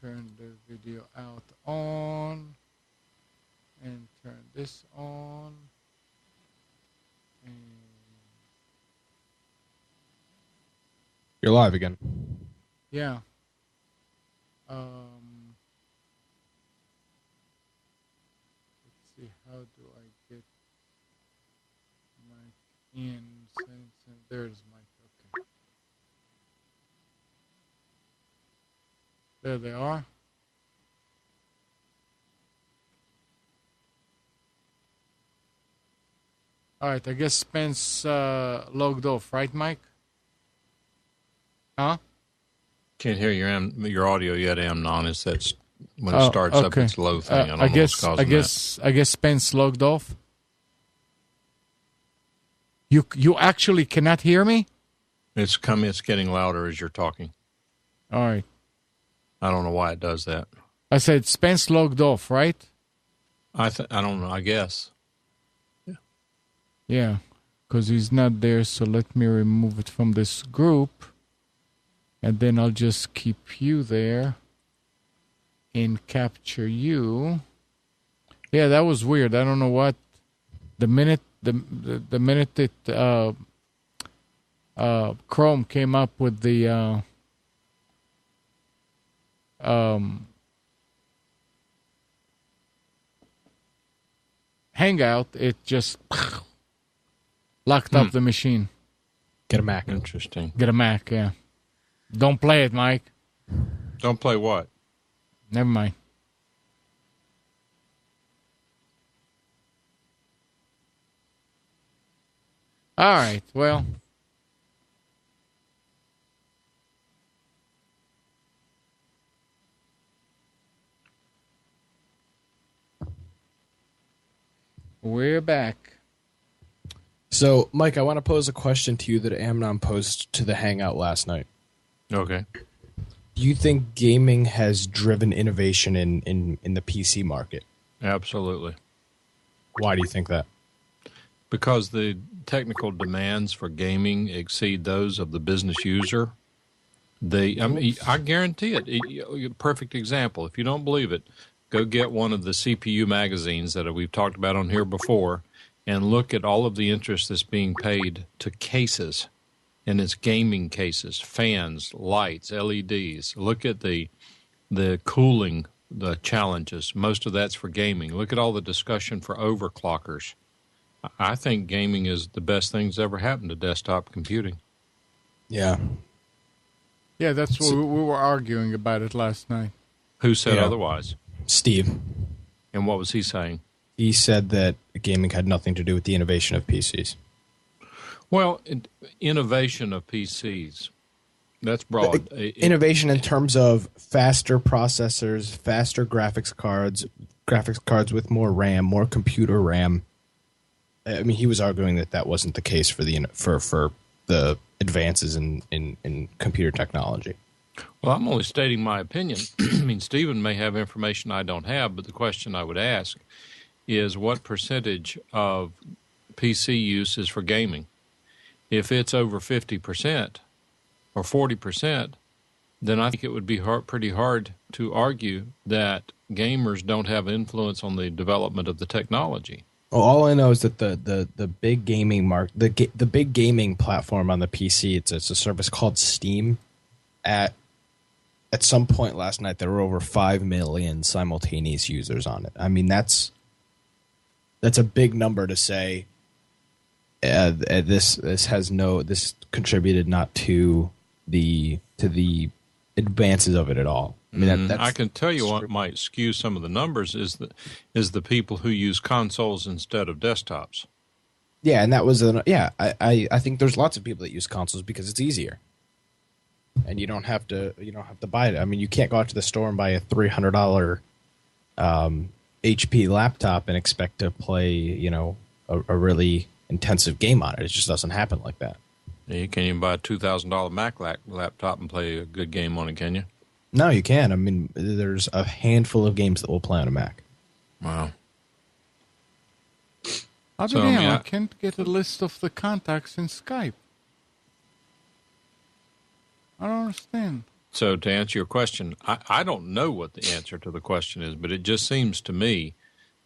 turn the video out on. And turn this on. And you're live again. yeah. Let's see, how do I get mic in? There's mic. Okay. There they are. All right, I guess Spence logged off, right, Mike? Huh? Can't hear your audio yet, Amnon. It's that when it starts up, it's low thing. I don't know what's causing that. I guess Spence logged off. You actually cannot hear me? It's getting louder as you're talking. All right. I don't know why it does that. I said Spence logged off, right? I don't know. I guess. Yeah, because he's not there. So let me remove it from this group, and then I'll just keep you there and capture you. Yeah, that was weird. I don't know what. The minute it Chrome came up with the Hangout, it just locked up the machine. Get a Mac. Interesting. Get a Mac, yeah. Don't play it, Mike. Don't play what? Never mind. All right, well. We're back. So, Mike, I want to pose a question to you that Amnon posed to the Hangout last night. Okay. Do you think gaming has driven innovation in the PC market? Absolutely. Why do you think that? Because the technical demands for gaming exceed those of the business user. I guarantee it. Perfect example. If you don't believe it, go get one of the CPU magazines that we've talked about on here before and look at all of the interest that's being paid to cases, and it's gaming cases, fans, lights, LEDs. Look at the cooling, the challenges. Most of that's for gaming. Look at all the discussion for overclockers. I think gaming is the best thing that's ever happened to desktop computing. Yeah. Yeah, that's what we were arguing about it last night. Who said otherwise? Steve. And what was he saying? He said that gaming had nothing to do with the innovation of PCs. Well, innovation of PCs, that's broad. Innovation in terms of faster processors, faster graphics cards with more RAM, more computer RAM. I mean, he was arguing that wasn't the case for the advances in computer technology. Well, I'm only stating my opinion. I mean, Stephen may have information I don't have, but the question I would ask is what percentage of PC use is for gaming? If it's over 50% or 40%, then I think it would be pretty hard to argue that gamers don't have influence on the development of the technology. Well, all I know is that the big gaming the big gaming platform on the PC, it's a service called Steam. At some point last night, there were over 5 million simultaneous users on it. I mean, that's a big number to say. This contributed not to the advances of it at all. I mean, I can tell you what might skew some of the numbers is the people who use consoles instead of desktops. Yeah, and that was I think there's lots of people that use consoles because it's easier, and you don't have to buy it. I mean, you can't go out to the store and buy a $300 HP laptop and expect to play a really intensive game on it. It just doesn't happen like that. You can't even buy a $2,000 Mac laptop and play a good game on it, can you? No, you can. I mean, there's a handful of games that will play on a Mac. Wow. I can't get a list of the contacts in Skype. I don't understand. So to answer your question, I don't know what the answer to the question is, but it just seems to me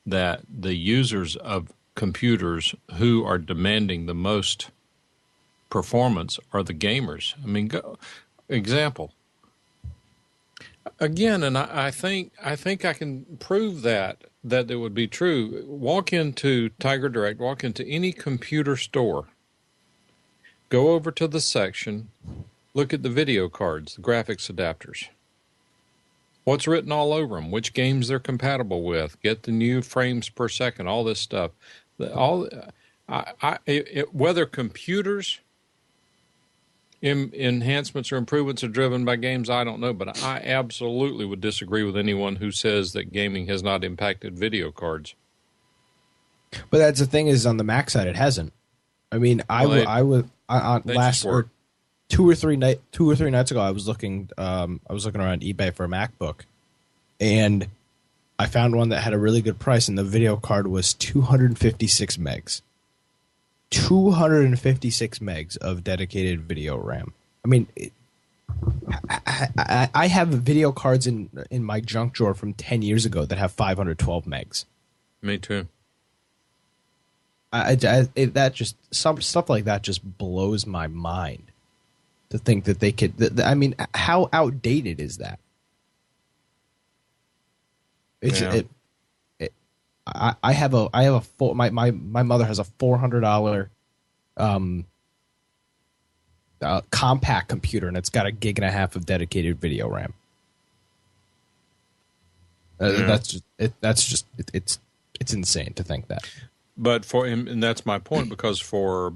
that the users of computers who are demanding the most performance are the gamers. I mean, example. Again, and I think I can prove that it would be true. Walk into Tiger Direct, walk into any computer store, go over to the section, look at the video cards, the graphics adapters. What's written all over them? Which games they're compatible with? Get the new frames per second. All this stuff. Whether computers enhancements or improvements are driven by games, I don't know, but I absolutely would disagree with anyone who says that gaming has not impacted video cards. But that's the thing is on the Mac side, it hasn't. I mean, last or 2 or 3 nights ago, I was looking around eBay for a MacBook, and I found one that had a really good price, and the video card was 256 megs. 256 megs of dedicated video RAM. I mean, I have video cards in my junk drawer from 10 years ago that have 512 megs. Me too. That just some stuff like that just blows my mind. To think that they could, I mean, how outdated is that? I have a full, my mother has a $400 compact computer, and it's got 1.5 gigs of dedicated video RAM. It's insane to think that. But and that's my point, because for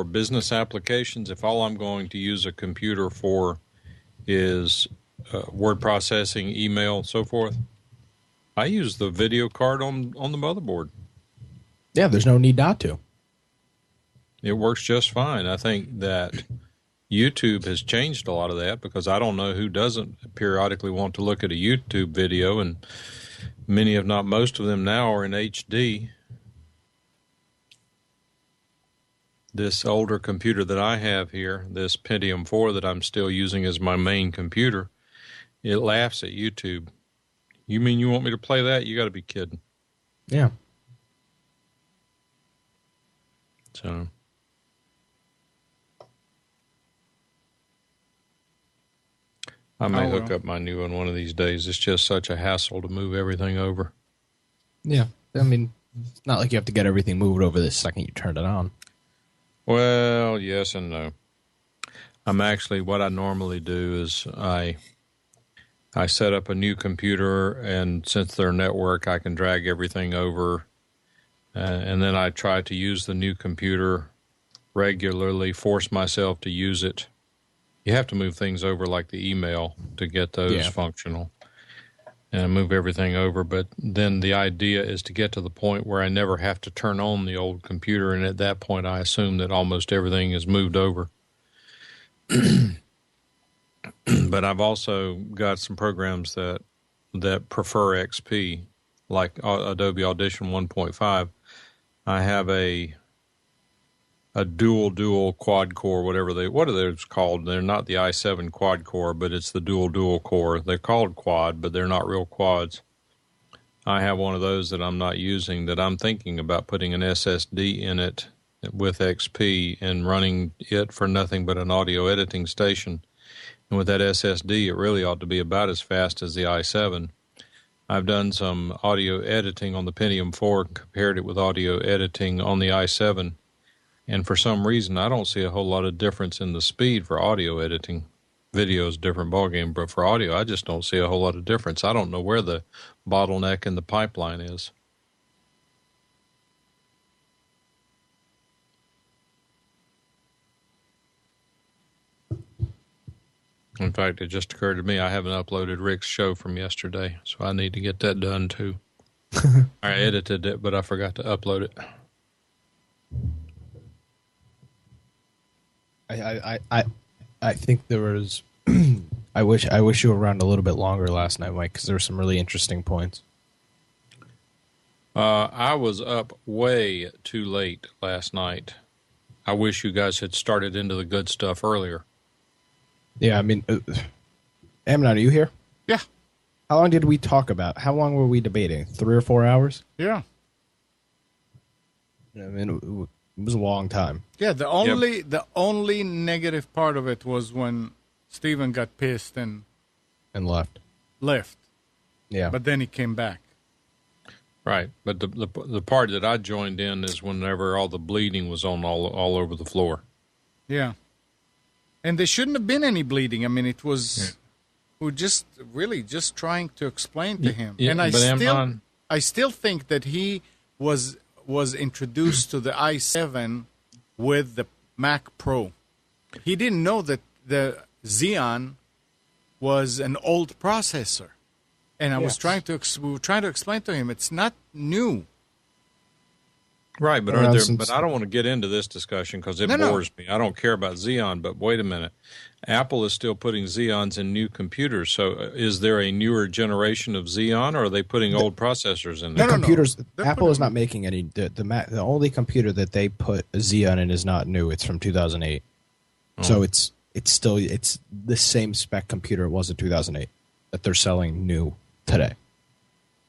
business applications, if all I'm going to use a computer for is word processing, email, so forth, I use the video card on the motherboard. Yeah, there's no need not to. It works just fine. I think that YouTube has changed a lot of that, because I don't know who doesn't periodically want to look at a YouTube video, and many, if not most of them now, are in HD. This older computer that I have here, this Pentium 4 that I'm still using as my main computer, it laughs at YouTube. You mean you want me to play that? You got to be kidding. Yeah. So I may hook up my new one of these days. It's just such a hassle to move everything over. Yeah. I mean, it's not like you have to get everything moved over the second you turn it on. Well, yes and no. What I normally do is I set up a new computer, and since they're network, I can drag everything over. And then I try to use the new computer regularly, force myself to use it. You have to move things over like the email to get those functional. And move everything over. But then the idea is to get to the point where I never have to turn on the old computer. And at that point, I assume that almost everything is moved over. But I've also got some programs that prefer XP, like Adobe Audition 1.5. I have a dual quad core, what are those called? They're not the i7 quad core, but it's the dual core. They're called quad, but they're not real quads. I have one of those that I'm not using, that I'm thinking about putting an SSD in it with XP and running it for nothing but an audio editing station. And with that SSD, it really ought to be about as fast as the i7. I've done some audio editing on the Pentium 4 and compared it with audio editing on the i7. And for some reason, I don't see a whole lot of difference in the speed for audio editing. Video is a different ballgame, but for audio, I just don't see a whole lot of difference. I don't know where the bottleneck in the pipeline is. In fact, it just occurred to me I haven't uploaded Rick's show from yesterday, so I need to get that done too. I edited it, but I forgot to upload it. I think there was. I wish you were around a little bit longer last night, Mike, because there were some really interesting points. I was up way too late last night. I wish you guys had started into the good stuff earlier. Yeah, I mean, Amnon, are you here? Yeah. How long did we talk about? How long were we debating? 3 or 4 hours? Yeah. I mean, it was a long time. Yeah, the only negative part of it was when Steven got pissed and left. Yeah. But then he came back. Right, but the part that I joined in is whenever all the bleeding was on all over the floor. Yeah. And there shouldn't have been any bleeding. I mean, it was we were just really just trying to explain to him. Yeah, and I still think that he was introduced to the i7 with the Mac Pro. He didn't know that the Xeon was an old processor. And we were trying to explain to him it's not new. Right, but I don't want to get into this discussion because it bores me. I don't care about Xeon, but wait a minute. Apple is still putting Xeons in new computers. So is there a newer generation of Xeon, or are they putting old processors in there? The computers. Apple is not making any. The only computer that they put a Xeon in is not new. It's from 2008. Oh. So it's the same spec computer it was in 2008 that they're selling new today.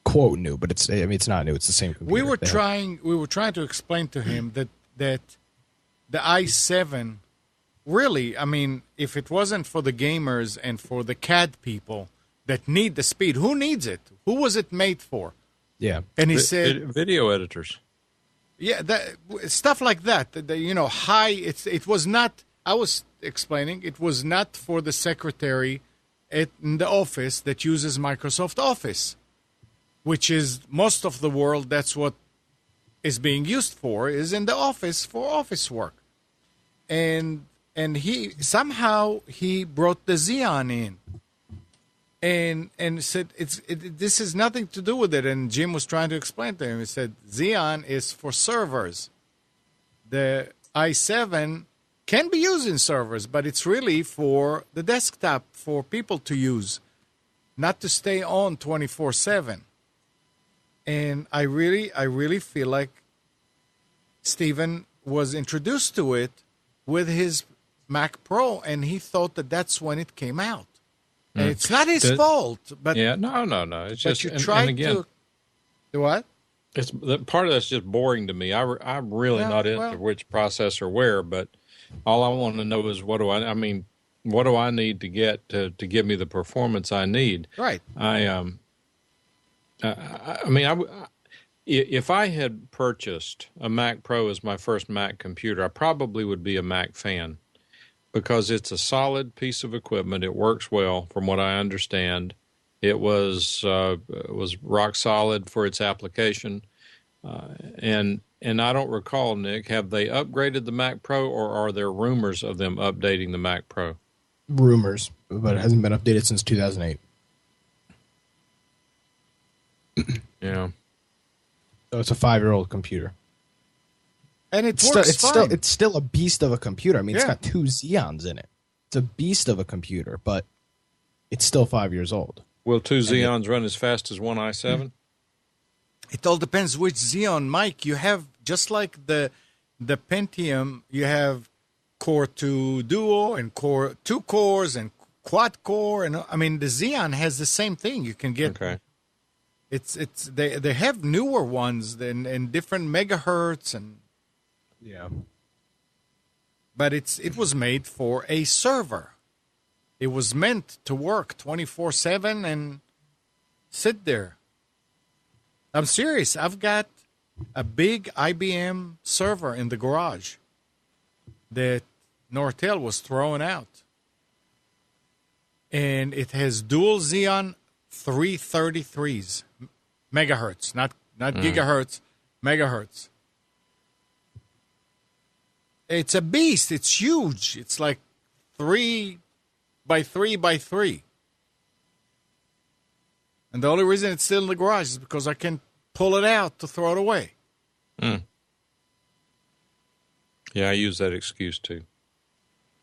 Quote new, but it's not new. It's the same computer. We were trying to explain to him that the i7 really, I mean, if it wasn't for the gamers and for the CAD people that need the speed, who needs it? Who was it made for? Yeah. And he said video editors. Yeah, stuff like that. High. It was not. I was explaining. It was not for the secretary in the office that uses Microsoft Office, which is most of the world. That's what is being used for, is in the office for office work. And he somehow brought the Xeon in and said this has nothing to do with it. And Jim was trying to explain to him. He said Xeon is for servers. The i7 can be used in servers, but it's really for the desktop for people to use, not to stay on 24/7. And I really feel like Steven was introduced to it with his Mac Pro, and he thought that that's when it came out. And it's not his fault, but no. It's just you tried to do what? It's part of that's just boring to me. I'm really not into which processor where, but all I want to know is what do I need to get to give me the performance I need? Right. If I had purchased a Mac Pro as my first Mac computer, I probably would be a Mac fan because it's a solid piece of equipment. It works well, from what I understand. It was rock solid for its application, and I don't recall, Nick, have they upgraded the Mac Pro, or are there rumors of them updating the Mac Pro? Rumors, but it hasn't been updated since 2008. Yeah. So it's a 5-year-old computer. And it works fine. It's still a beast of a computer. I mean, it's got 2 Xeons in it. It's a beast of a computer, but it's still 5 years old. Will 2 Xeons run as fast as one i7? It all depends which Xeon, Mike. You have, just like the Pentium, you have Core 2 Duo and Core 2 cores and quad core, and I mean the Xeon has the same thing. You can get they have newer ones and different megahertz and but it was made for a server. It was meant to work 24/7 and sit there. I'm serious. I've got a big IBM server in the garage that Nortel was throwing out. And it has dual Xeon 333s, megahertz, not gigahertz, megahertz. It's a beast. It's huge. It's like 3 by 3 by 3. And the only reason it's still in the garage is because I can pull it out to throw it away. Yeah, I use that excuse too.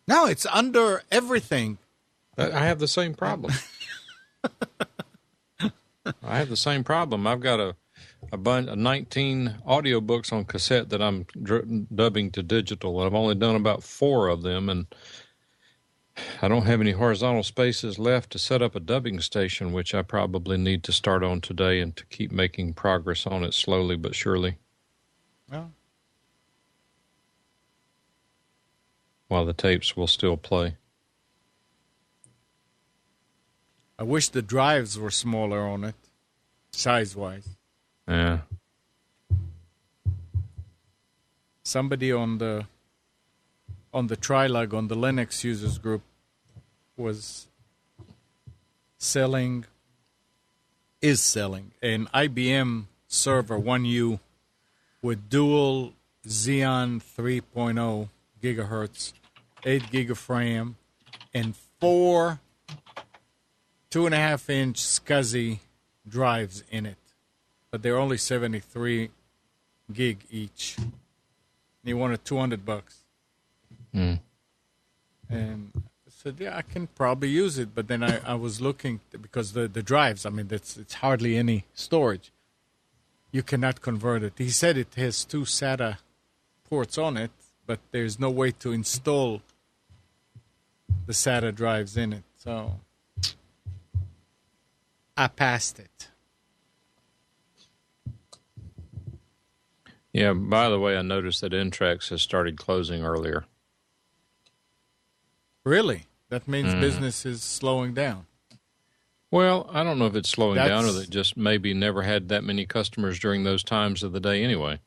No, it's under everything. I have the same problem. I have the same problem. I've got a bunch of 19 audiobooks on cassette that I'm dubbing to digital. I've only done about 4 of them, and I don't have any horizontal spaces left to set up a dubbing station, which I probably need to start on today and to keep making progress on it slowly but surely. Well, while the tapes will still play. I wish the drives were smaller on it, size-wise. Yeah. Somebody on the Trilog, on the Linux users group, is selling an IBM server 1U with dual Xeon 3.0 gigahertz, 8 gig of RAM, and 4 2.5-inch SCSI drives in it, but they're only 73 gig each. He wanted $200. Mm. And I said, yeah, I can probably use it. But then I was looking, because the drives, I mean, it's hardly any storage. You cannot convert it. He said it has 2 SATA ports on it, but there's no way to install the SATA drives in it. So I passed it. Yeah, by the way, I noticed that Intrex has started closing earlier. Really? That means business is slowing down. Well, I don't know if it's slowing down or they just maybe never had that many customers during those times of the day anyway.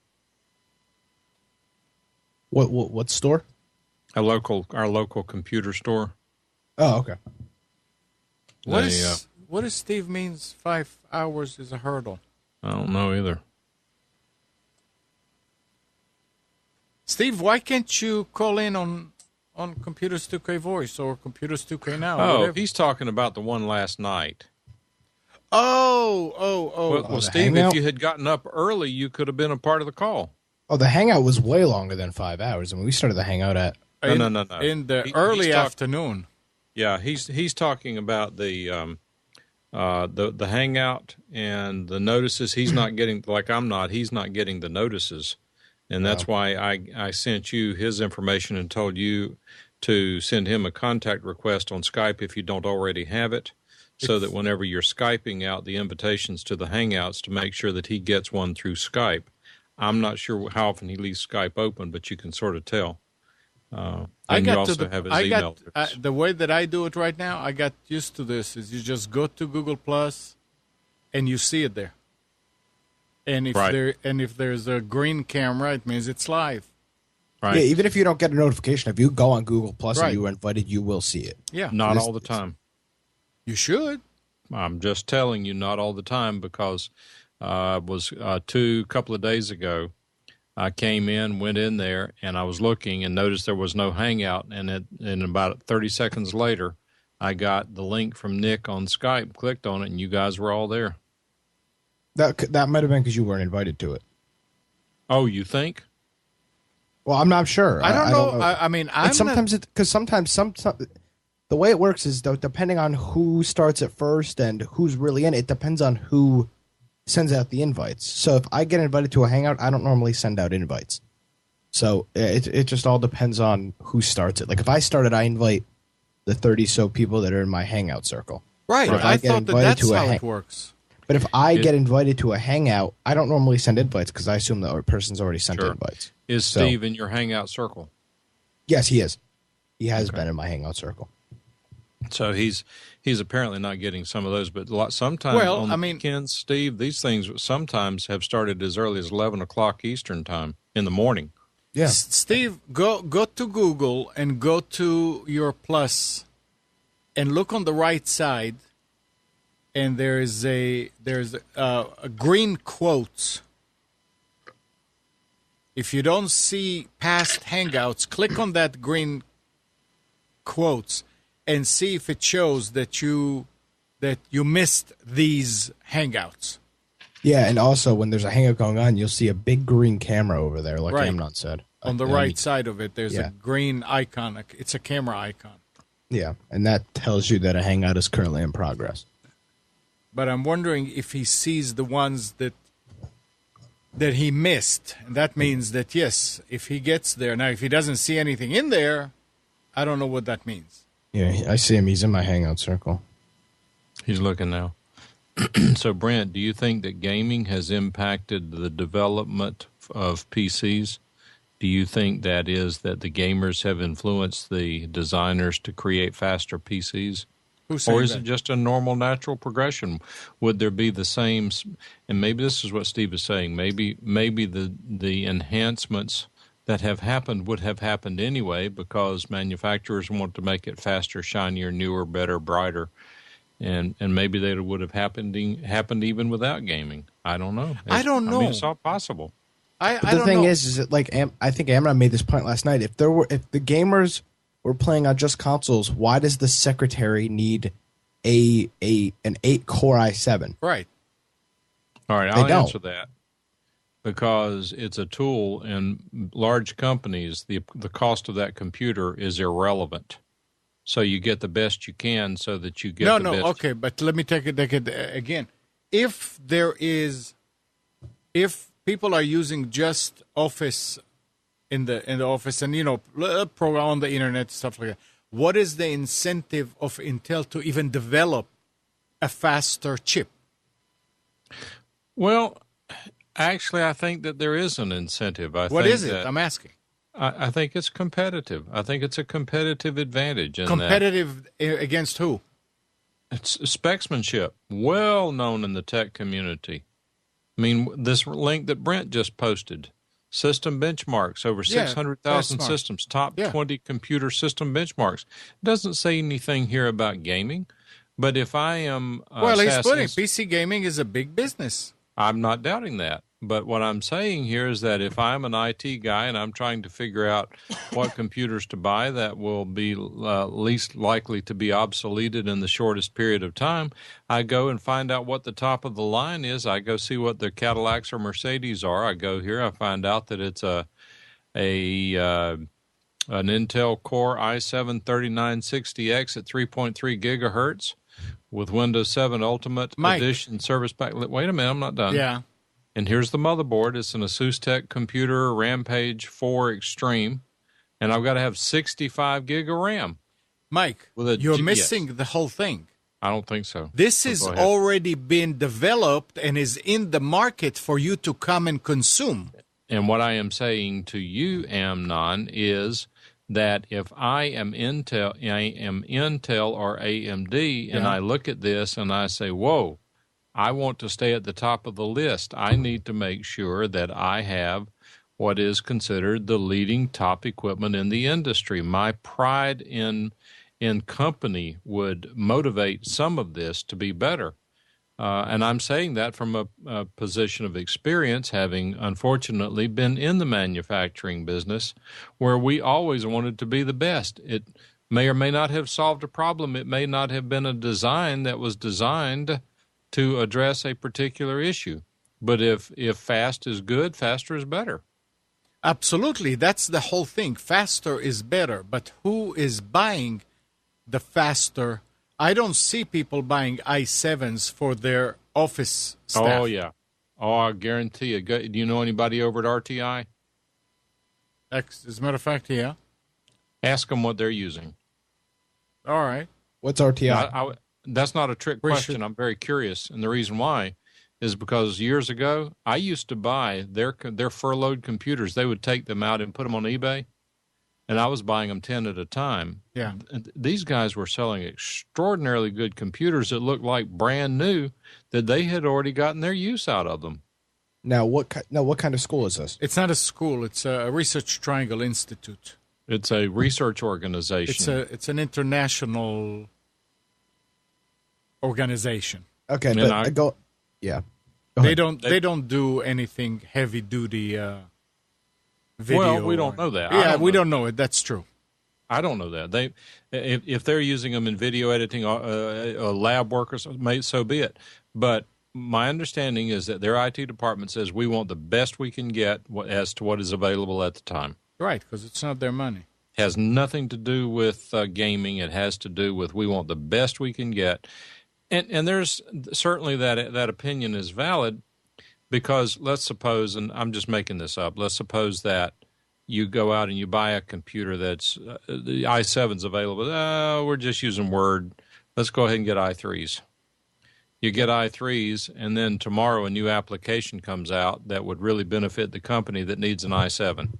What store? Our local computer store. Oh, okay. What does Steve means 5 hours is a hurdle? I don't know either. Steve, why can't you call in on Computers 2K Voice or Computers 2K Now? Oh, whatever? he's talking about the one last night. Oh. Well, Steve, Hangout? if you had gotten up early, you could have been a part of the call. Oh, the hangout was way longer than 5 hours. I mean, we started the hangout at... No. In the early afternoon. Yeah, he's talking about the hangout and the notices. He's not getting, like I'm not, he's not getting the notices. And that's why I sent you his information and told you to send him a contact request on Skype if you don't already have it, so that whenever you're Skyping out the invitations to the Hangouts, to make sure that he gets one through Skype. I'm not sure how often he leaves Skype open, but you can sort of tell. And you also have his email. The way that I do it right now, I got used to this, is you just go to Google Plus and you see it there. And if there's a green camera, it means it's live. Right. Yeah, even if you don't get a notification, if you go on Google Plus and you are invited, you will see it. Yeah. Not all the time. You should. I'm just telling you, not all the time, because it was a couple of days ago. I came in, went in there, and I was looking and noticed there was no Hangout. And about 30 seconds later, I got the link from Nick on Skype, clicked on it, and you guys were all there. That might have been because you weren't invited to it. Oh, you think? Well, I'm not sure. I don't know. I mean, sometimes the way it works is, though, depending on who starts it first and who's really in it, depends on who sends out the invites. So if I get invited to a Hangout, I don't normally send out invites. So it just all depends on who starts it. Like if I started, I invite the 30 so people that are in my Hangout circle. Right. I thought that's how it works. But if I get invited to a Hangout, I don't normally send invites because I assume the person's already sent invites. Is Steve in your Hangout circle? Yes, he is. He has been in my Hangout circle. So he's apparently not getting some of those, but sometimes on the weekends, Steve, these things sometimes have started as early as 11 o'clock Eastern time in the morning. Yeah. Steve, go to Google and go to your Plus and look on the right side, and there's a green quotes. If you don't see past Hangouts, click on that green quotes and see if it shows that you missed these Hangouts. Yeah, and also when there's a Hangout going on, you'll see a big green camera over there, like Amnon said. On the right side of it, there's a green icon. It's a camera icon. Yeah, and that tells you that a Hangout is currently in progress. But I'm wondering if he sees the ones that he missed. And that means that, yes, if he gets there. Now, if he doesn't see anything in there, I don't know what that means. Yeah, I see him. He's in my Hangout circle. He's looking now. So, Brent, do you think that gaming has impacted the development of PCs? Do you think that is that the gamers have influenced the designers to create faster PCs? Who's saying Or is that? it just a normal natural progression? Would there be the same, and maybe this is what Steve is saying, maybe the enhancements that have happened would have happened anyway because manufacturers want to make it faster, shinier, newer, better, brighter. And maybe they would have happened even without gaming. I don't know. I don't know. I mean, it's all possible. But I the don't thing know. is that like I think Amnon made this point last night. If the gamers were playing on just consoles, why does the secretary need an 8-core i7? Right. All right, They I'll don't. answer that because it's a tool in large companies. The cost of that computer is irrelevant. So you get the best you can so that you get the best. Okay, but let me take it again. If people are using just Office in the office and program on the internet stuff like that, what is the incentive of Intel to even develop a faster chip? Well, actually, I think that there is an incentive. What is it? I'm asking. I think it's competitive. I think it's a competitive advantage. Competitive against who? It's specsmanship, well known in the tech community. I mean, this link that Brent just posted, system benchmarks, over 600,000 systems, top 20 computer system benchmarks. It doesn't say anything here about gaming, but if I am... he's putting PC gaming is a big business. I'm not doubting that. But what I'm saying here is that if I'm an IT guy and I'm trying to figure out what computers to buy that will be least likely to be obsoleted in the shortest period of time, I go and find out what the top of the line is. I go see what the Cadillacs or Mercedes are. I go here. I find out that it's an Intel Core i7-3960X at 3.3 gigahertz with Windows 7 Ultimate Edition Service Pack. Wait a minute, I'm not done. Yeah. And here's the motherboard. It's an ASUS computer Rampage 4 Extreme. And I've got to have 65 gig of RAM. Mike, you're missing the whole thing. I don't think so. This has already been developed and is in the market for you to come and consume. And what I am saying to you, Amnon, is that if I am Intel or AMD, and I look at this and I say, whoa, I want to stay at the top of the list. I need to make sure that I have what is considered the leading top equipment in the industry. My pride in company would motivate some of this to be better. And I'm saying that from a position of experience, having unfortunately been in the manufacturing business where we always wanted to be the best. It may or may not have solved a problem. It may not have been a design that was designed to address a particular issue. But if fast is good, faster is better. Absolutely. That's the whole thing. Faster is better. But who is buying the faster? I don't see people buying i7s for their office staff. Oh, yeah. Oh, I guarantee you. Do you know anybody over at RTI? As a matter of fact, yeah. Ask them what they're using. All right. What's RTI? That's not a trick question. I'm very curious. And the reason why is because years ago, I used to buy their furloughed computers. They would take them out and put them on eBay. And I was buying them 10 at a time. Yeah. These guys were selling extraordinarily good computers that looked like brand new, that they had already gotten their use out of them. Now, what kind of school is this? It's not a school. It's a Research Triangle Institute. It's a research organization. It's an international organization. Okay, but go ahead. They don't do anything heavy duty video. Well, we don't know that. Yeah, we don't know it. That's true. I don't know that. If they're using them in video editing, lab workers, so be it. But my understanding is that their IT department says we want the best we can get as to what is available at the time. Right, because it's not their money. It has nothing to do with gaming. It has to do with we want the best we can get. And there's certainly that opinion is valid because let's suppose, and I'm just making this up, let's suppose that you go out and you buy a computer that's the i7's available. We're just using Word. Let's go ahead and get i3s. You get i3s, and then tomorrow a new application comes out that would really benefit the company that needs an i7.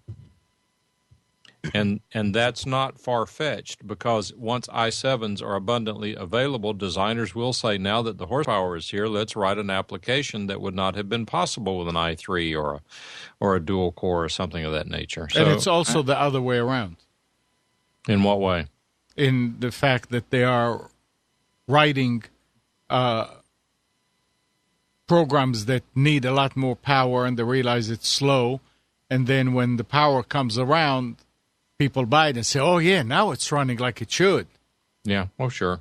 And that's not far-fetched, because once i7s are abundantly available, designers will say, now that the horsepower is here, let's write an application that would not have been possible with an i3 or a dual core or something of that nature. And it's also the other way around. In what way? In the fact that they are writing programs that need a lot more power, and they realize it's slow, and then when the power comes around, people buy it and say, oh, yeah, now it's running like it should. Yeah, well, sure.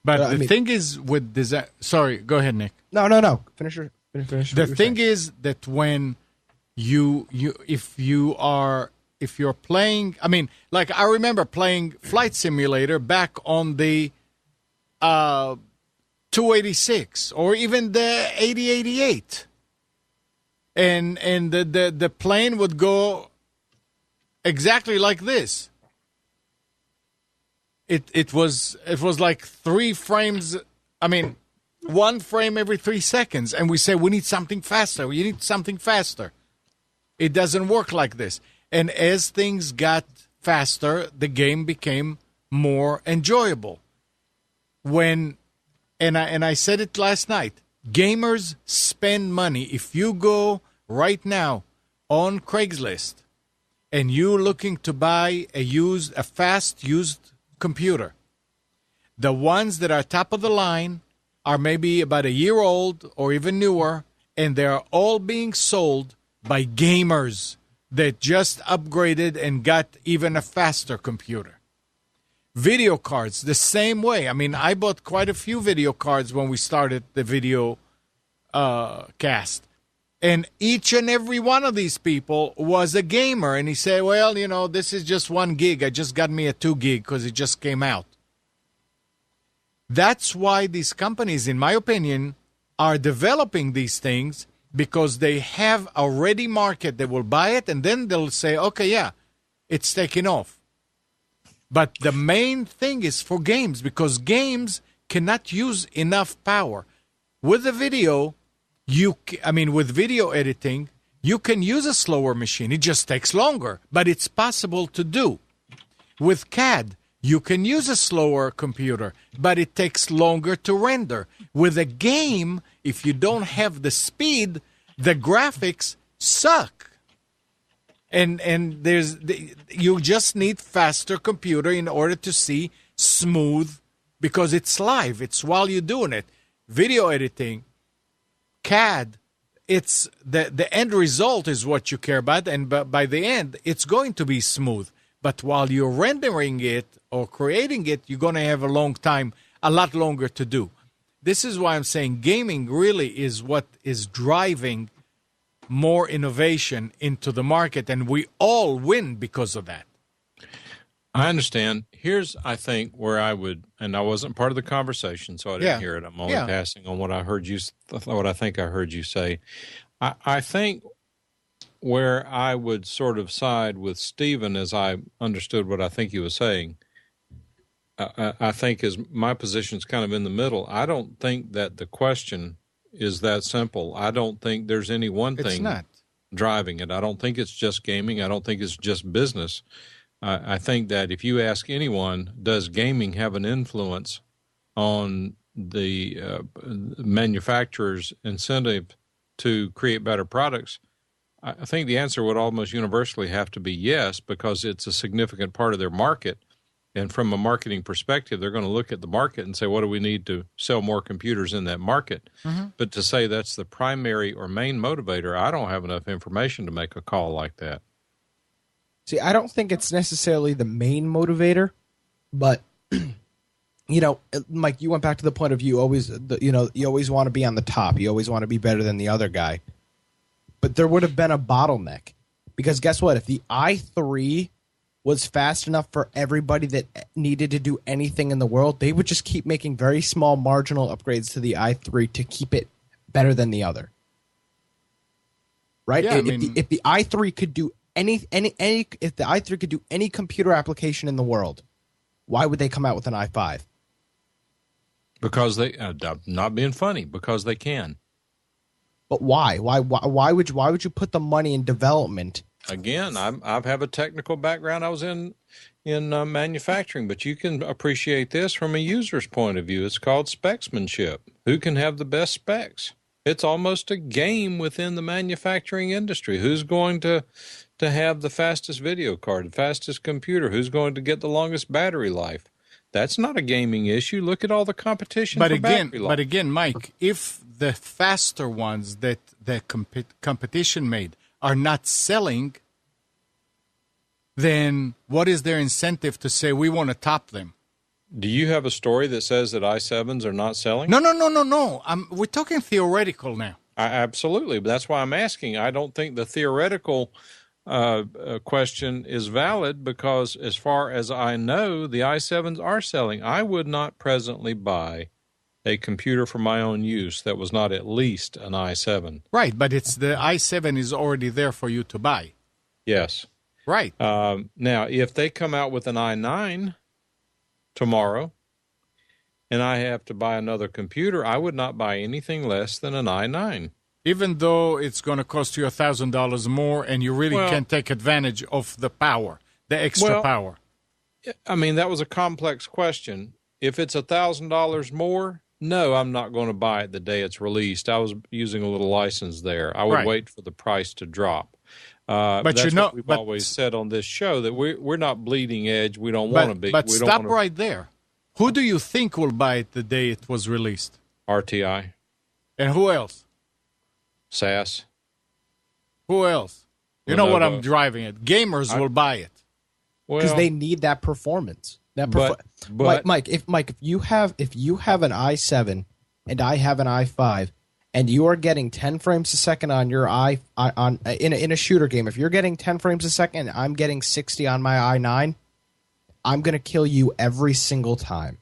But the thing is with design... Sorry, go ahead, Nick. No. Finish. The thing is that when if you're playing... I mean, like I remember playing Flight Simulator back on the 286 or even the 8088. And the plane would go exactly like this. It was like 3 frames. I mean, 1 frame every 3 seconds, and we say we need something faster. We need something faster. It doesn't work like this. And as things got faster, the game became more enjoyable. And I said it last night. Gamers spend money. If you go right now on Craigslist and you're looking to buy a fast used computer, the ones that are top of the line are maybe about a year old or even newer, and they're all being sold by gamers that just upgraded and got even a faster computer. Video cards, the same way. I mean, I bought quite a few video cards when we started the video cast. And each and every one of these people was a gamer. And he said, well, this is just 1 gig. I just got me a 2 gig because it just came out. That's why these companies, in my opinion, are developing these things, because they have a ready market. They will buy it, and then they'll say, okay, yeah, it's taking off. But the main thing is for games, because games cannot use enough power. With the video, with video editing, you can use a slower machine. It just takes longer, but it's possible to do. With CAD, you can use a slower computer, but it takes longer to render. With a game, if you don't have the speed, the graphics suck. And you just need faster computer in order to see smooth, because it's live. It's while you're doing it. Video editing, CAD, it's the end result is what you care about, and by the end, it's going to be smooth. But while you're rendering it or creating it, you're going to have a lot longer to do. This is why I'm saying gaming really is what is driving more innovation into the market, and we all win because of that. I understand. Here's, I think, where I would, and I wasn't part of the conversation, so I didn't hear it. I'm only passing on what I heard you, what I think I heard you say. I think where I would sort of side with Stephen, as I understood what I think he was saying, I think is my position's kind of in the middle. I don't think that the question is that simple. I don't think there's any one thing driving it. I don't think it's just gaming. I don't think it's just business. I think that if you ask anyone, does gaming have an influence on the manufacturer's incentive to create better products? I think the answer would almost universally have to be yes, because it's a significant part of their market. And from a marketing perspective, they're going to look at the market and say, what do we need to sell more computers in that market? Mm-hmm. But to say that's the primary or main motivator, I don't have enough information to make a call like that. See, I don't think it's necessarily the main motivator, but, Mike, you went back to the point of you always want to be on the top. You always want to be better than the other guy. But there would have been a bottleneck, because guess what? If the i3 was fast enough for everybody that needed to do anything in the world, they would just keep making very small marginal upgrades to the i3 to keep it better than the other. Right? Yeah, if the i3 could do if the i3 could do any computer application in the world, why would they come out with an i5? Because they, not being funny, because they can. But why? Why would you put the money in development? Again, I have a technical background. I was in manufacturing, but you can appreciate this from a user's point of view. It's called specsmanship. Who can have the best specs? It's almost a game within the manufacturing industry. Who's going to have the fastest video card, the fastest computer? Who's going to get the longest battery life? That's not a gaming issue. Look at all the competition for battery life. But again, Mike, if the faster ones that the competition made are not selling, then what is their incentive to say we want to top them? Do you have a story that says that i7s are not selling? No. We're talking theoretical now. Absolutely. But that's why I'm asking. I don't think the theoretical question is valid because as far as I know, the i7s are selling. I would not presently buy a computer for my own use that was not at least an i7. Right, but it's the i7 is already there for you to buy. Yes. Right. Now, if they come out with an i9 tomorrow and I have to buy another computer, I would not buy anything less than an i9. Even though it's going to cost you $1,000 more and you really can't take advantage of the power, the extra power. I mean, that was a complex question. If it's $1,000 more, no, I'm not going to buy it the day it's released. I was using a little license there. I would wait for the price to drop. But that's what we've always said on this show, that we're not bleeding edge. We don't want to be. But stop right there. Who do you think will buy it the day it was released? RTI. And who else? SAS. Who else? You know what I'm driving at. Gamers will buy it. Because they need that performance. Mike, if you have an i7 and I have an i5, and you are getting 10 frames a second on your in a shooter game, if you're getting 10 frames a second and I'm getting 60 on my i9, I'm going to kill you every single time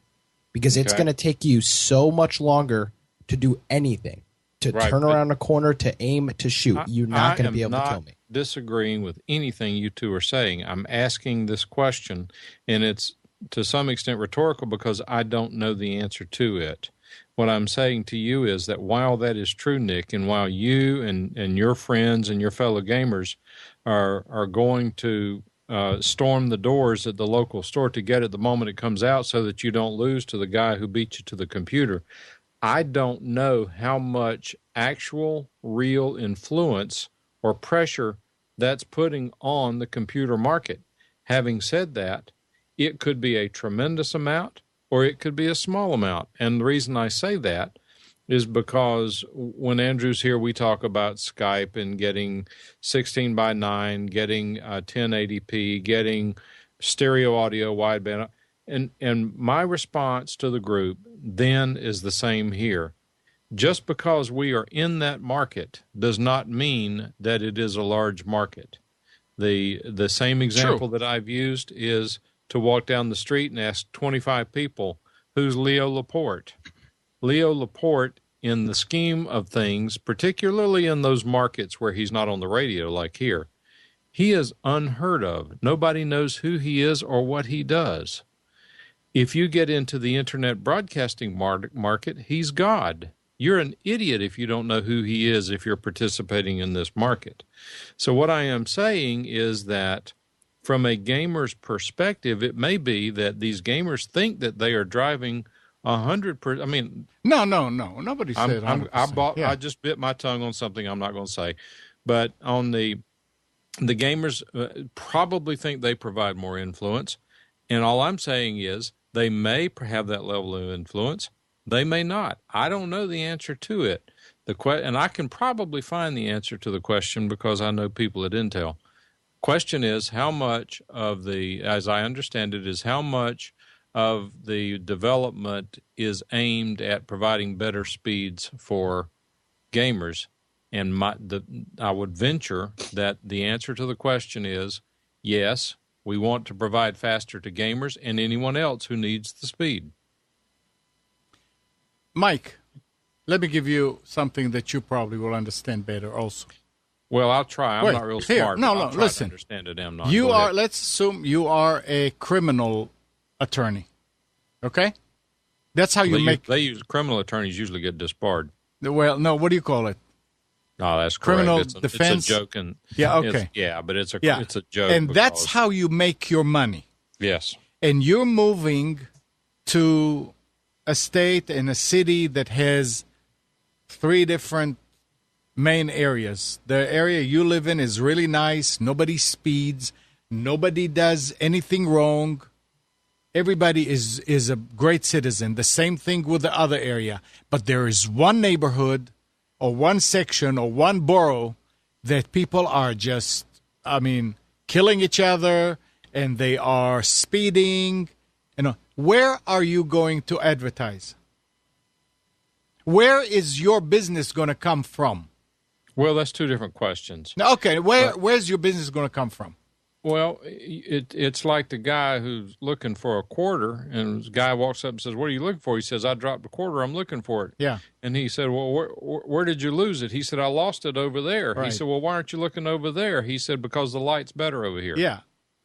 because it's going to take you so much longer to do anything, to turn around a corner, to aim, to shoot. You're not going to be able to kill me. Disagreeing with anything you two are saying. I'm asking this question, and it's to some extent rhetorical because I don't know the answer to it. What I'm saying to you is that while that is true, Nick, and while you and your friends and your fellow gamers are going to storm the doors at the local store to get it the moment it comes out so that you don't lose to the guy who beat you to the computer, I don't know how much actual, real influence or pressure that's putting on the computer market. Having said that, it could be a tremendous amount or it could be a small amount. And the reason I say that is because when Andrew's here, we talk about Skype and getting 16 by 9, getting 1080p, getting stereo audio wideband. And my response to the group then is the same here. Just because we are in that market does not mean that it is a large market. The same example that I've used is to walk down the street and ask 25 people, who's Leo Laporte? Leo Laporte, in the scheme of things, particularly in those markets where he's not on the radio like here, he is unheard of. Nobody knows who he is or what he does. If you get into the internet broadcasting market, he's God. You're an idiot if you don't know who he is if you're participating in this market. So what I am saying is that from a gamer's perspective, it may be that these gamers think that they are driving 100%. I mean, no. Nobody said 100%. I just bit my tongue on something I'm not going to say, but on the gamers probably think they provide more influence, and all I'm saying is they may have that level of influence. They may not. I don't know the answer to it. And I can probably find the answer to the question because I know people at Intel. Question is how much of the, as I understand it, is how much of the development is aimed at providing better speeds for gamers. And I would venture that the answer to the question is yes, we want to provide faster to gamers and anyone else who needs the speed. Mike, let me give you something that you probably will understand better also. Well, I'll try. I'm Wait, not real here. smart. No, but no, I'll try listen. To understand it. I'm not. You Go are. ahead. Let's assume you are a criminal attorney. Okay, that's how you make. They use criminal attorneys usually get disbarred. Well, no. What do you call it? Oh, that's Criminal correct. defense. It's a joke, and Yeah. Okay. but it's a Yeah. it's a joke. And that's because- how you make your money. Yes. And you're moving to a state and a city that has 3 different main areas. The area you live in is really nice. Nobody speeds. Nobody does anything wrong. Everybody is a great citizen. The same thing with the other area. But there is one neighborhood or one section or one borough that people are just, killing each other, and they are speeding. Where are you going to advertise? Where is your business going to come from? Well, that's 2 different questions. Okay, where's your business going to come from? Well, it's like the guy who's looking for a quarter, and the guy walks up and says, "What are you looking for?" He says, "I dropped a quarter. I'm looking for it." Yeah. And he said, "Well, where did you lose it?" He said, "I lost it over there." Right. He said, "Well, why aren't you looking over there?" He said, "Because the light's better over here."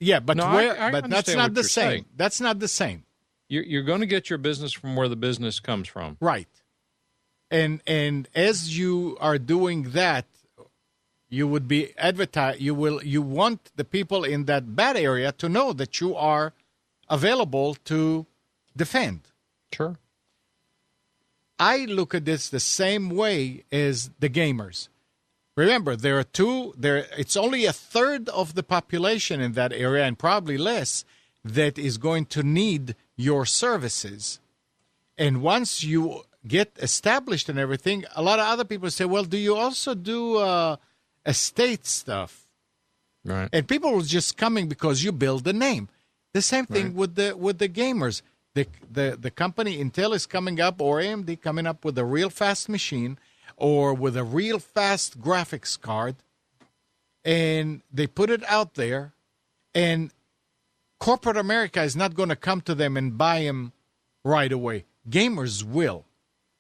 Yeah, but No, I but that's understand not what the you're same. saying. That's not the same. You're going to get your business from where the business comes from. Right. And as you are doing that, you would be you want the people in that bad area to know that you are available to defend. Sure. I look at this the same way as the gamers. Remember, it's only a third of the population in that area, and probably less, that is going to need your services. And once you get established and everything, a lot of other people say, well, do you also do estate stuff? Right. And people were just coming because you build the name. The same thing with the gamers. The company Intel is coming up, or AMD coming up with a real fast machine or with a real fast graphics card, and they put it out there, and corporate America is not going to come to them and buy them right away. Gamers will.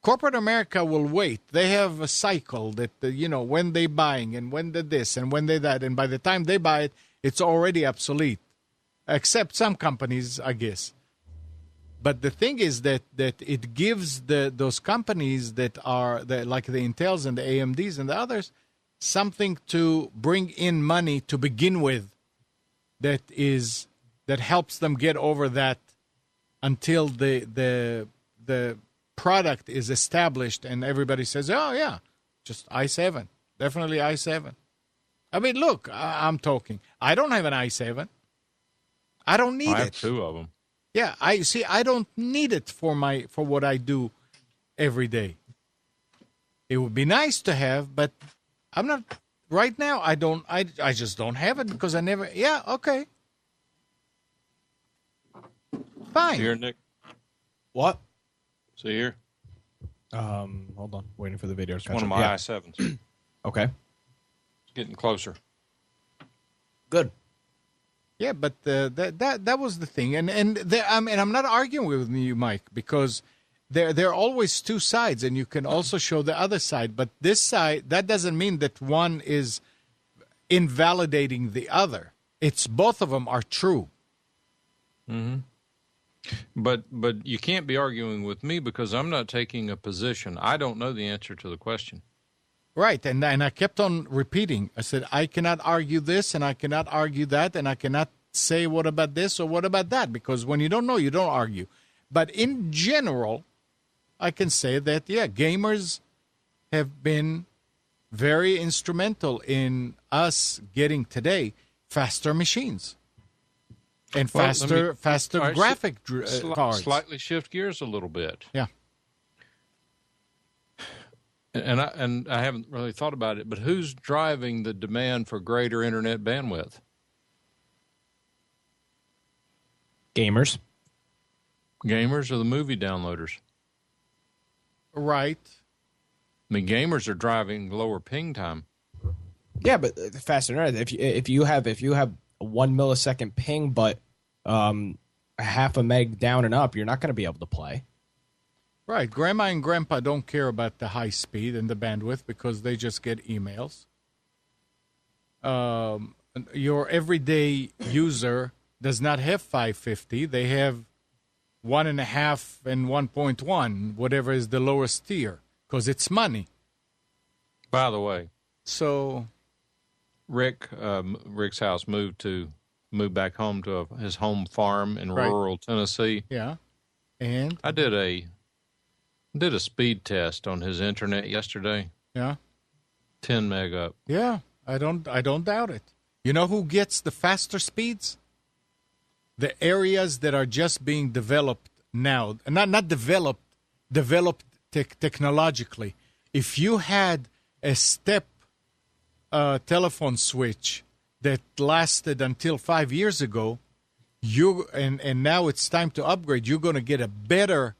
Corporate America will wait. They have a cycle that, when they buying and when they this and when they that. And by the time they buy it, it's already obsolete. Except some companies, I guess. But the thing is that it gives those companies that are like the Intels and the AMDs and the others something to bring in money to begin with that helps them get over that until the product is established and everybody says, oh, yeah, just i7. Definitely i7. I mean, look, I'm talking. I don't have an i7. I don't need it. I have 2 of them. Yeah, I don't need it for what I do every day. It would be nice to have, but I'm not right now. I just don't have it because I never. Yeah, okay, fine. See here, Nick. What? See here. Hold on. Waiting for the video to It's catch one of up. my Yeah. i7s. It's Okay. getting closer. Good. Yeah, but that was the thing, and I'm not arguing with you, Mike, because there are always 2 sides, and you can also show the other side. But this side, that doesn't mean that one is invalidating the other. It's both of them are true. Mm-hmm. But you can't be arguing with me because I'm not taking a position. I don't know the answer to the question. Right, and I kept on repeating. I said, I cannot argue this, and I cannot argue that, and I cannot say what about this or what about that, because when you don't know, you don't argue. But in general, I can say that, yeah, gamers have been very instrumental in us getting today faster machines and faster All right, graphic cards. Slightly shift gears a little bit. Yeah. And I haven't really thought about it, but who's driving the demand for greater internet bandwidth? Gamers. Gamers or the movie downloaders? Right. I mean, gamers are driving lower ping time. Yeah, but the faster internet. If you have a 1 millisecond ping, but a half a meg down and up, you're not going to be able to play. Right. Grandma and Grandpa don't care about the high speed and the bandwidth because they just get emails. your everyday user does not have 550. They have 1.5 and 1.1, whatever is the lowest tier, because it's money. By the way, so Rick's house moved back home to his home farm in Right. rural Tennessee. Yeah, and I did a speed test on his internet yesterday. yeah, 10 meg up. yeah. I don't doubt it. You know who gets the faster speeds? The areas that are just being developed now, not developed technologically. If you had a step telephone switch that lasted until 5 years ago, and now it's time to upgrade, you're going to get a better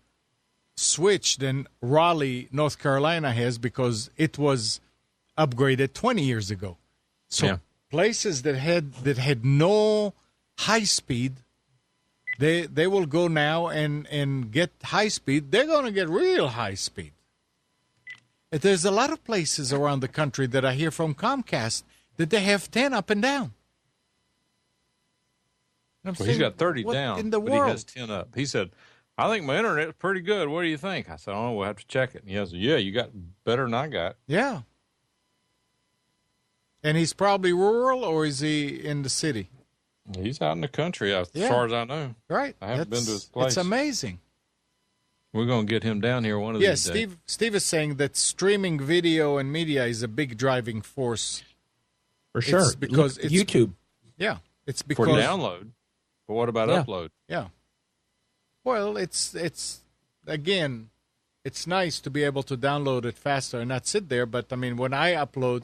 switch than Raleigh, North Carolina has, because it was upgraded 20 years ago. So Yeah. places that had no high speed, they will go now and get high speed. They're going to get real high speed. There's a lot of places around the country that I hear from Comcast that they have 10 up and down. And I'm Well, he's saying, got 30 what down, in the but world? he has 10 up. He said, I think my internet's pretty good. What do you think? I said, oh, we'll have to check it. And he said, yeah, you got better than I got. Yeah. And he's probably rural, or is he in the city? He's out in the country, as Yeah. far as I know. Right. I haven't been to his place. It's amazing. We're going to get him down here one of Yes, these days. Steve is saying that streaming video and media is a big driving force. For sure. It's because Look, it's YouTube. Yeah, it's For because download. But what about Yeah. upload? Yeah. Well, it's again, it's nice to be able to download it faster and not sit there. But I mean, when I upload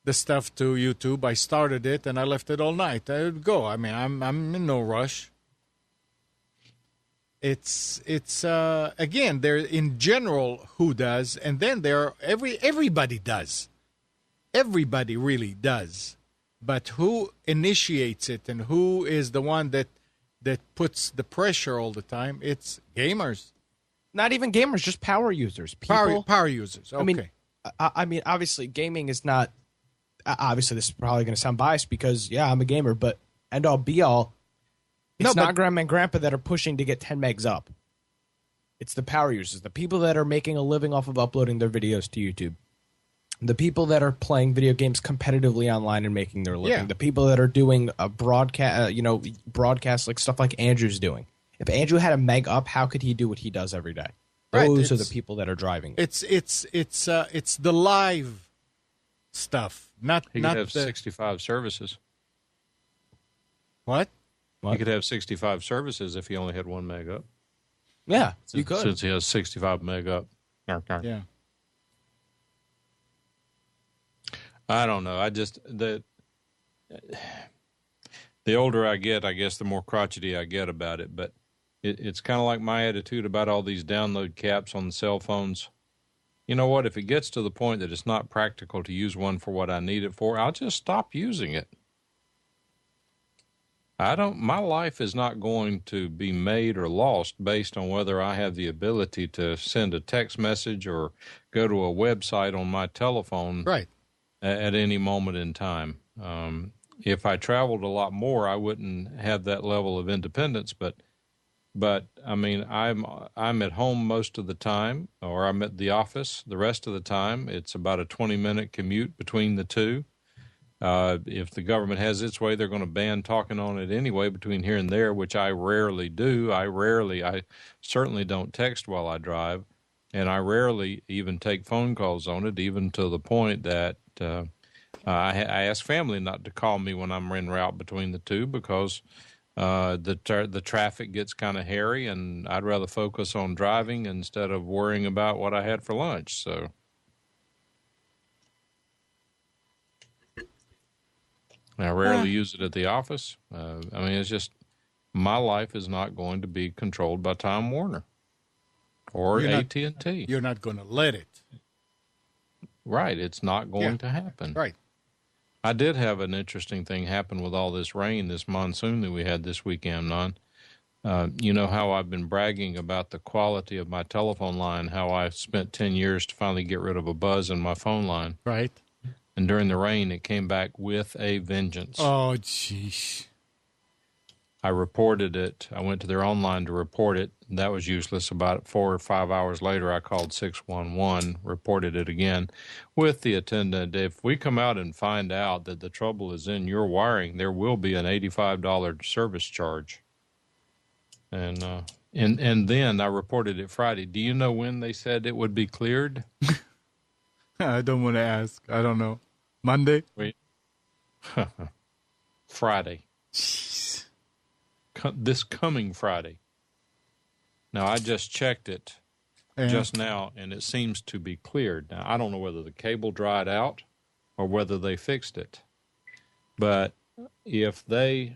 the stuff to YouTube, I started it and I left it all night. I would go. I mean, I'm in no rush. It's again, there in general who does, and then there everybody does. Everybody really does. But who initiates it and who is the one that puts the pressure all the time? It's gamers. Not even gamers, just power users. People, Power users. Okay. I mean, obviously, gaming is not. Obviously, this is probably going to sound biased because, yeah, I'm a gamer, but end all be all, it's not grandma and grandpa that are pushing to get 10 megs up. It's the power users, the people that are making a living off of uploading their videos to YouTube, the people that are playing video games competitively online and making their living, Yeah. the people that are doing a broadcast like stuff like Andrew's doing. If Andrew had a meg up, how could he do what he does every day? Right, Those are the it's- people that are driving it. It's the live stuff, not He not could have the 65 services. what? He could have 65 services if he only had 1 meg up. Yeah, you could. Since he has 65 meg up. Yeah. I don't know. The older I get, I guess the more crotchety I get about it. But it's kind of like my attitude about all these download caps on the cell phones. You know what? If it gets to the point that it's not practical to use one for what I need it for, I'll just stop using it. My life is not going to be made or lost based on whether I have the ability to send a text message or go to a website on my telephone Right. at any moment in time. If I traveled a lot more, I wouldn't have that level of independence. But I mean, I'm at home most of the time, or I'm at the office the rest of the time. It's about a 20-minute commute between the two. If the government has its way, they're going to ban talking on it anyway between here and there, which I rarely do. I certainly don't text while I drive, and I rarely even take phone calls on it, even to the point that I ask family not to call me when I'm en route between the two because the traffic gets kind of hairy, and I'd rather focus on driving instead of worrying about what I had for lunch. So. I rarely use it at the office. I mean, it's just my life is not going to be controlled by Time Warner or AT&T. You're not going to let it. Right. It's not going to happen. Right. I did have an interesting thing happen with all this rain, this monsoon that we had this weekend, Non. You know how I've been bragging about the quality of my telephone line, how I spent 10 years to finally get rid of a buzz in my phone line. Right. And during the rain, it came back with a vengeance. Oh, jeez. I reported it. I went to their online to report it. That was useless. About 4 or 5 hours later, I called 611, reported it again with the attendant. If we come out and find out that the trouble is in your wiring, there will be an $85 service charge. And then I reported it Friday. Do you know when they said it would be cleared? I don't want to ask. I don't know. Monday? Wait. Friday. Jeez. This coming Friday. Now, I just checked it just now, and it seems to be cleared. Now, I don't know whether the cable dried out or whether they fixed it. But if they...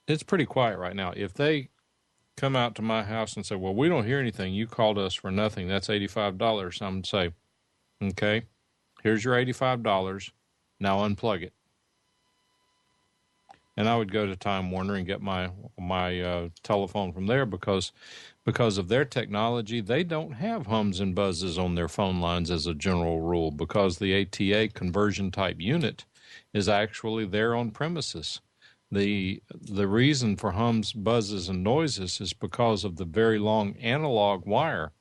It's pretty quiet right now. If they come out to my house and say, well, we don't hear anything. You called us for nothing. That's $85. I'm going to say, okay, here's your $85. Now unplug it. And I would go to Time Warner and get my telephone from there because of their technology. They don't have hums and buzzes on their phone lines as a general rule because the ATA conversion type unit is actually there on premises. The reason for hums, buzzes, and noises is because of the very long analog wire.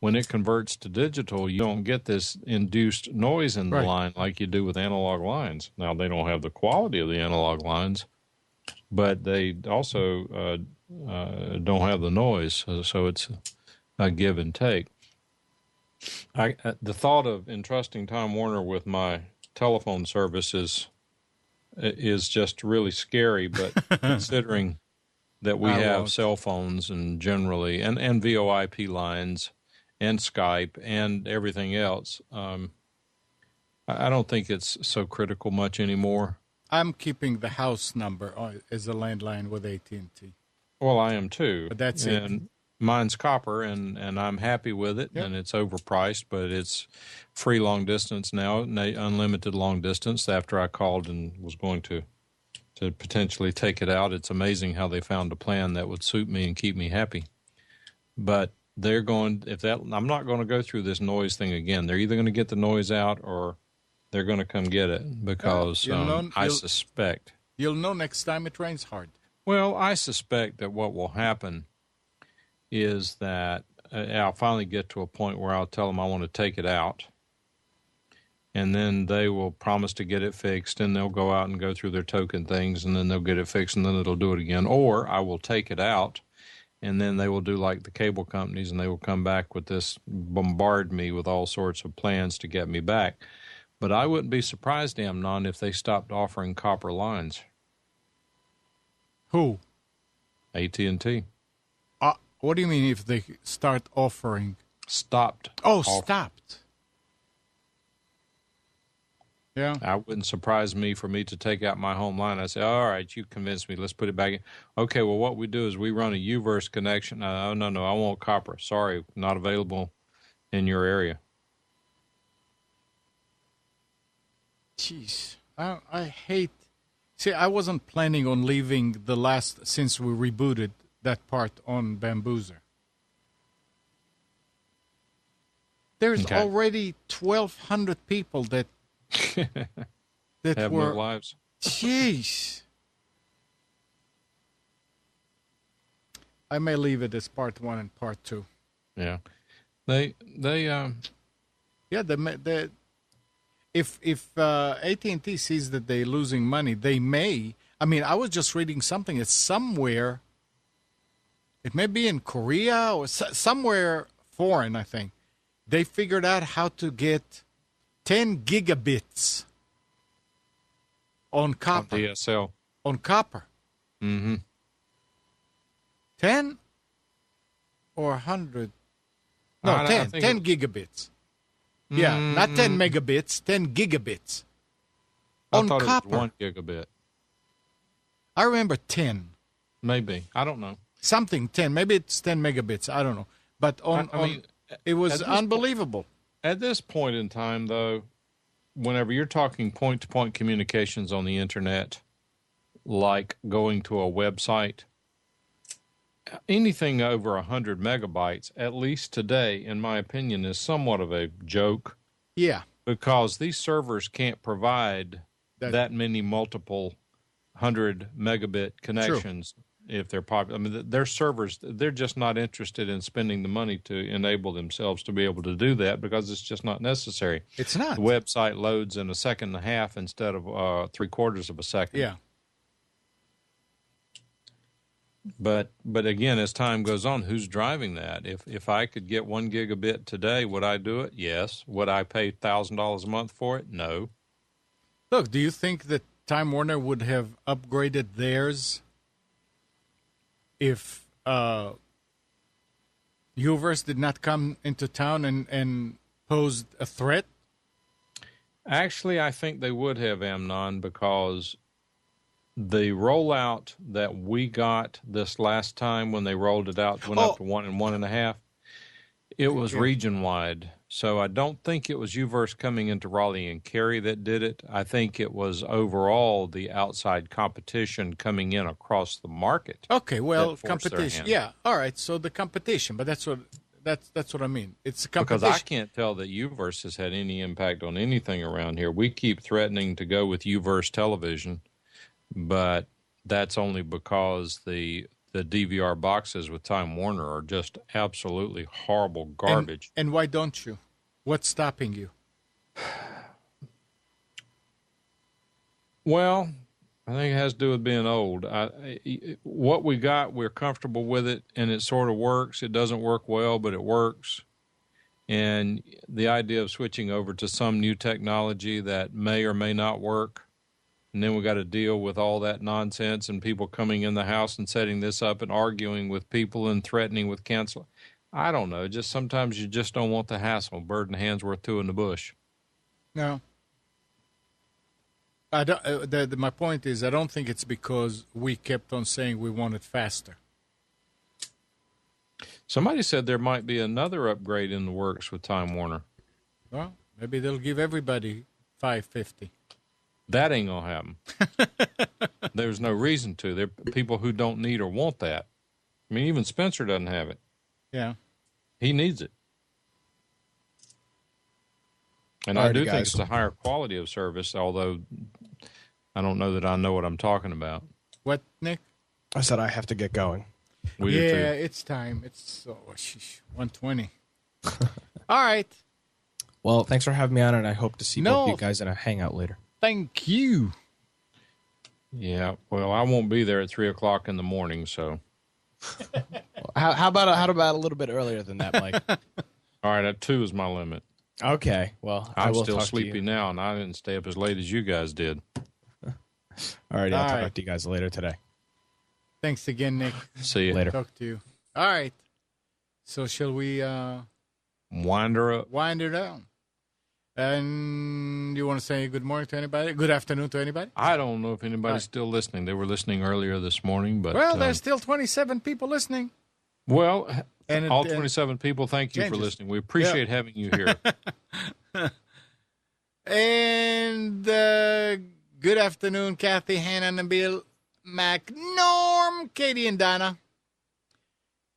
When it converts to digital, you don't get this induced noise in the line like you do with analog lines. Now, they don't have the quality of the analog lines, but they also don't have the noise, so it's a give and take. The thought of entrusting Time Warner with my telephone service is just really scary, but considering that we have cell phones and generally and VoIP lines and Skype and everything else, I don't think it's so critical much anymore. I'm keeping the house number as a landline with AT&T. Well, I am too. But that's it. Mine's copper, and I'm happy with it, and it's overpriced, but it's free long distance now, unlimited long distance. After I called and was going to potentially take it out, it's amazing how they found a plan that would suit me and keep me happy. But they're going, I'm not going to go through this noise thing again. They're either going to get the noise out or they're going to come get it because I suspect. You'll know next time it rains hard. Well, I suspect that what will happen is that I'll finally get to a point where I'll tell them I want to take it out, and then they will promise to get it fixed, and they'll go out and go through their token things, and then they'll get it fixed, and then it'll do it again. Or I will take it out, and then they will do like the cable companies, and they will come back with this, bombard me with all sorts of plans to get me back. But I wouldn't be surprised, Amnon, if they stopped offering copper lines. Who? AT&T. What do you mean if they start offering? Stopped. Oh, stopped. Yeah. I wouldn't surprise me for me to take out my home line. I say, all right, you convinced me. Let's put it back in. Okay, well, what we do is we run a U-verse connection. No, I want copper. Sorry, not available in your area. Jeez. I hate... See, I wasn't planning on leaving the last, since we rebooted that part on Bamboozer. There's already 1,200 people that have no lives. Jeez. I may leave it as part 1 and part 2. Yeah. If AT&T sees that they're losing money, they may. I mean, I was just reading something. It's somewhere. It may be in Korea or somewhere foreign, I think. They figured out how to get 10 gigabits on copper. On DSL. On copper. Mm-hmm. 10 or 100? No, 10 gigabits. Yeah, not 10 megabits, 10 gigabits. On copper. It was 1 gigabit. I remember 10. Maybe. I don't know. Something 10. Maybe it's 10 megabits. I don't know. But it was unbelievable. At this point in time, though, whenever you're talking point-to-point communications on the Internet, like going to a website, anything over 100 megabytes, at least today, in my opinion, is somewhat of a joke. Yeah. Because these servers can't provide That- that many multiple 100 megabit connections if they're popular. I mean, their servers, they're just not interested in spending the money to enable themselves to be able to do that because it's just not necessary. It's not. The website loads in a second and a half instead of 3/4 of a second. Yeah. But again, as time goes on, who's driving that? If I could get 1 gigabit today, would I do it? Yes. Would I pay $1,000 a month for it? No. Look, do you think that Time Warner would have upgraded theirs if Uverse did not come into town and posed a threat? Actually, I think they would have, Amnon, because the rollout that we got this last time when they rolled it out went up to 1 and 1.5. It was region wide. So I don't think it was Uverse coming into Raleigh and Cary that did it. I think it was overall the outside competition coming in across the market. Okay, well, that forced their competition. hand. Yeah, all right. So the competition, but that's what I mean. It's a Because competition. I can't tell that Uverse has had any impact on anything around here. We keep threatening to go with Uverse television, but that's only because the DVR boxes with Time Warner are just absolutely horrible garbage. And why don't you? What's stopping you? Well, I think it has to do with being old. What we got, we're comfortable with it, and it sort of works. It doesn't work well, but it works. And the idea of switching over to some new technology that may or may not work, and then we got to deal with all that nonsense and people coming in the house and setting this up and arguing with people and threatening with cancel. I don't know. Just sometimes you just don't want the hassle. Bird in the hand's worth two in the bush. No. I don't. My point is, I don't think it's because we kept on saying we want it faster. Somebody said there might be another upgrade in the works with Time Warner. Well, maybe they'll give everybody $5.50. That ain't gonna happen. There's no reason to. There are people who don't need or want that. I mean, even Spencer doesn't have it. Yeah. He needs it. And Alrighty, I do think guys. it's a higher quality of service, although I don't know that I know what I'm talking about. What, Nick? I said I have to get going. We do too. It's time. It's 1:20. All right. Well, thanks for having me on, and I hope to see No. both you guys in a hangout later. Thank you. Yeah, well, I won't be there at 3:00 in the morning, so. How about a little bit earlier than that, Mike? All right, at 2 is my limit. Okay. Well, I I'm will still talk sleepy to you. now, and I didn't stay up as late as you guys did. All right. I'll All talk right. to you guys later today. Thanks again, Nick. See you Later. Talk to you. All right. So shall we Wind her up. wind it down? And you want to say good morning to anybody? Good afternoon to anybody? I don't know if anybody's All right. still listening. They were listening earlier this morning, but Well, there's still 27 people listening. well, And all 27 people. Thank you for changes. listening. We appreciate having you here. And good afternoon, Kathy, Hannah, Nabil, Mac, Norm, Katie, and Donna.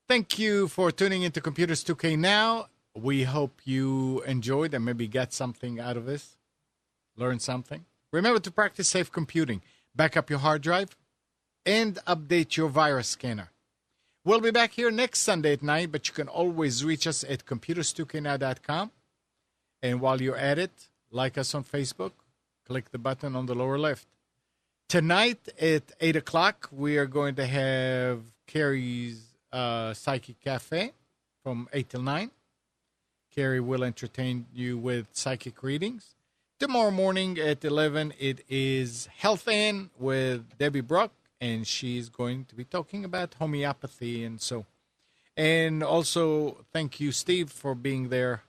Thank you for tuning into Computers 2K Now. We hope you enjoyed and maybe got something out of this, learned something. Remember to practice safe computing. Back up your hard drive and update your virus scanner. We'll be back here next Sunday at 9, but you can always reach us at computers2know.com. And while you're at it, like us on Facebook, click the button on the lower left. Tonight at 8 o'clock, we are going to have Carrie's Psychic Cafe from 8 till 9. Carrie will entertain you with psychic readings. Tomorrow morning at 11, it is Health In with Debbie Brock, and she's going to be talking about homeopathy and so. And also, thank you, Steve, for being there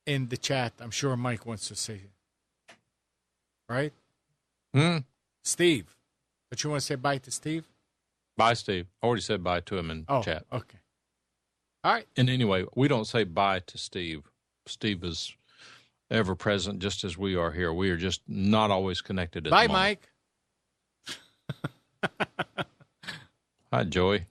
in the chat. I'm sure Mike wants to say it. Right? Steve. But you want to say bye to Steve? Bye, Steve. I already said bye to him in chat. Okay. All right. And anyway, we don't say bye to Steve. Steve is ever present just as we are here. We are just not always connected at Bye, the moment. Mike. Hi, Joey.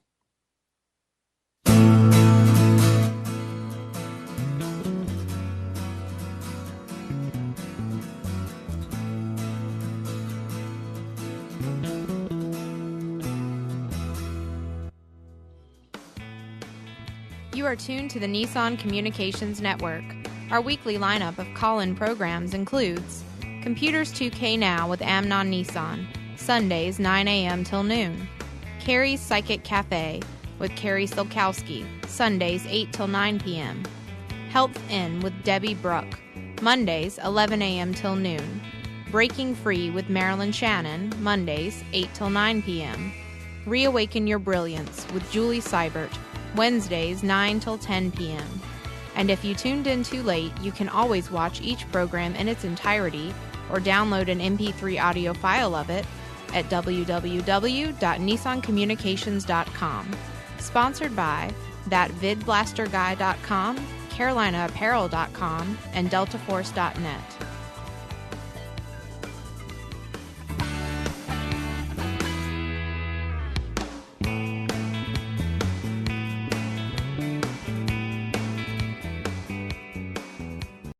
You are tuned to the Nissan Communications Network. Our weekly lineup of call-in programs includes Computers 2K Now with Amnon Nissan, Sundays 9 a.m. till noon. Carrie's Psychic Cafe with Carrie Silkowski, Sundays 8 till 9 p.m. Health Inn with Debbie Bruck, Mondays 11 a.m. till noon. Breaking Free with Marilyn Shannon, Mondays 8 till 9 p.m. Reawaken Your Brilliance with Julie Seibert, Wednesdays 9 till 10 p.m. And if you tuned in too late, you can always watch each program in its entirety or download an MP3 audio file of it at www.nissancommunications.com. Sponsored by thatvidblasterguy.com, carolinaapparel.com, and deltaforce.net.